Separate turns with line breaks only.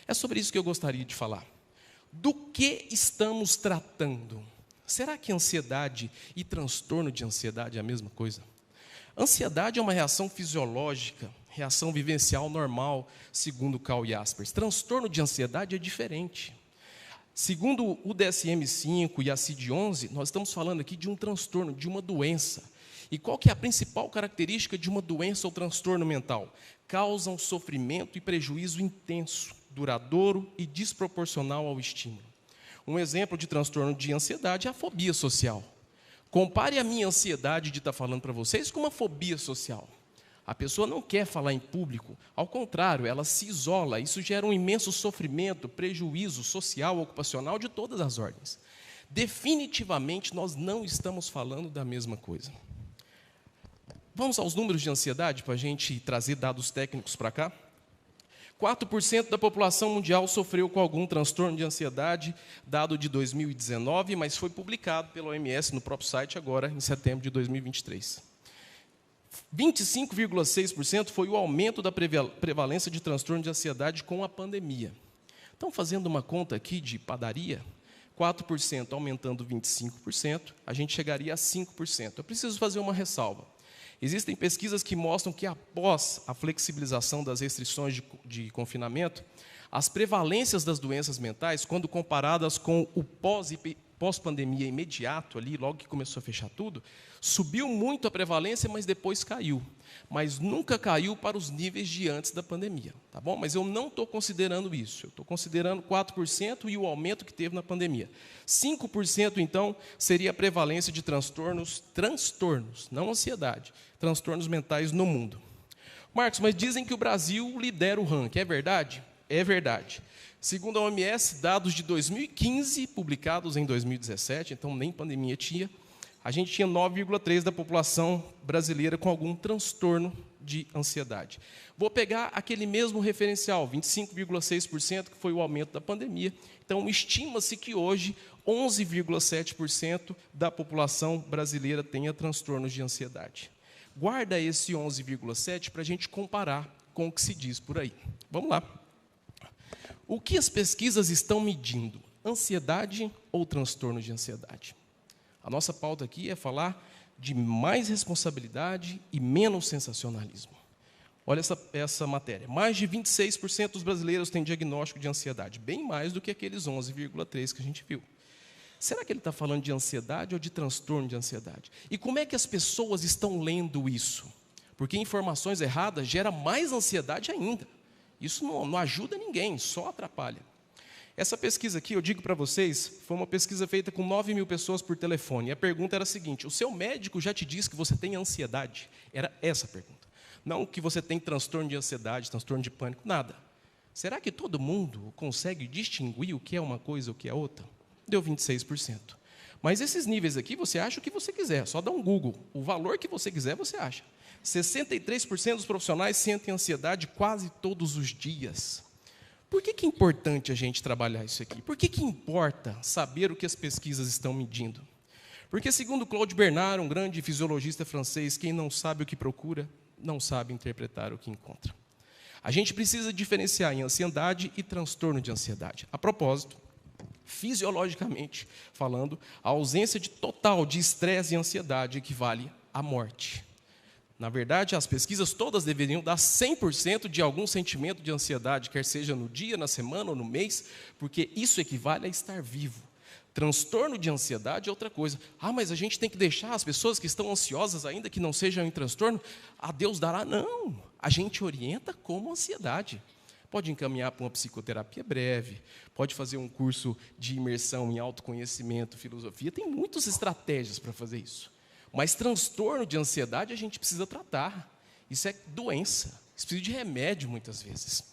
É sobre isso que eu gostaria de falar. Do que estamos tratando? Será que ansiedade e transtorno de ansiedade é a mesma coisa? Ansiedade é uma reação fisiológica, reação vivencial normal, segundo Carl Jaspers. Transtorno de ansiedade é diferente. Segundo o DSM-5 e a CID-11, nós estamos falando aqui de um transtorno, de uma doença. E qual que é a principal característica de uma doença ou transtorno mental? Causam sofrimento e prejuízo intenso, duradouro e desproporcional ao estímulo. Um exemplo de transtorno de ansiedade é a fobia social. Compare a minha ansiedade de estar falando para vocês com uma fobia social. A pessoa não quer falar em público, ao contrário, ela se isola. Isso gera um imenso sofrimento, prejuízo social, ocupacional, de todas as ordens. Definitivamente, nós não estamos falando da mesma coisa. Vamos aos números de ansiedade, para a gente trazer dados técnicos para cá. 4% da população mundial sofreu com algum transtorno de ansiedade, dado de 2019, mas foi publicado pela OMS no próprio site agora, em setembro de 2023. 25,6% foi o aumento da prevalência de transtorno de ansiedade com a pandemia. Então, fazendo uma conta aqui de padaria, 4% aumentando 25%, a gente chegaria a 5%. Eu preciso fazer uma ressalva. Existem pesquisas que mostram que, após a flexibilização das restrições de confinamento, as prevalências das doenças mentais, quando comparadas com o pós-pandemia imediato, ali, logo que começou a fechar tudo, subiu muito a prevalência, mas depois caiu. Mas nunca caiu para os níveis de antes da pandemia. Tá bom? Mas eu não estou considerando isso. Eu estou considerando 4% e o aumento que teve na pandemia. 5%, então, seria a prevalência de transtornos, não ansiedade, transtornos mentais no mundo. Marcos, mas dizem que o Brasil lidera o ranking. É verdade? É verdade. Segundo a OMS, dados de 2015, publicados em 2017, então nem pandemia tinha, a gente tinha 9,3% da população brasileira com algum transtorno de ansiedade. Vou pegar aquele mesmo referencial, 25,6%, que foi o aumento da pandemia. Então, estima-se que hoje 11,7% da população brasileira tenha transtornos de ansiedade. Guarda esse 11,7% para a gente comparar com o que se diz por aí. Vamos lá. O que as pesquisas estão medindo? Ansiedade ou transtorno de ansiedade? A nossa pauta aqui é falar de mais responsabilidade e menos sensacionalismo. Olha essa matéria. Mais de 26% dos brasileiros têm diagnóstico de ansiedade, bem mais do que aqueles 11,3% que a gente viu. Será que ele está falando de ansiedade ou de transtorno de ansiedade? E como é que as pessoas estão lendo isso? Porque informações erradas geram mais ansiedade ainda. Isso não ajuda ninguém, só atrapalha. Essa pesquisa aqui, eu digo para vocês, foi uma pesquisa feita com 9.000 pessoas por telefone. E a pergunta era a seguinte: o seu médico já te disse que você tem ansiedade? Era essa a pergunta. Não que você tem transtorno de ansiedade, transtorno de pânico, nada. Será que todo mundo consegue distinguir o que é uma coisa e o que é outra? Deu 26%. Mas esses níveis aqui, você acha o que você quiser, só dá um Google. O valor que você quiser, você acha. 63% dos profissionais sentem ansiedade quase todos os dias. Por que é importante a gente trabalhar isso aqui? Por que importa saber o que as pesquisas estão medindo? Porque, segundo Claude Bernard, um grande fisiologista francês, quem não sabe o que procura, não sabe interpretar o que encontra. A gente precisa diferenciar em ansiedade e transtorno de ansiedade. A propósito, fisiologicamente falando, a ausência total de estresse e ansiedade equivale à morte. Na verdade, as pesquisas todas deveriam dar 100% de algum sentimento de ansiedade, quer seja no dia, na semana ou no mês, porque isso equivale a estar vivo. Transtorno de ansiedade é outra coisa. Mas a gente tem que deixar as pessoas que estão ansiosas, ainda que não sejam em transtorno, a Deus dará. Não, a gente orienta como ansiedade. Pode encaminhar para uma psicoterapia breve, pode fazer um curso de imersão em autoconhecimento, filosofia, tem muitas estratégias para fazer isso. Mas transtorno de ansiedade a gente precisa tratar. Isso é doença, isso precisa de remédio muitas vezes.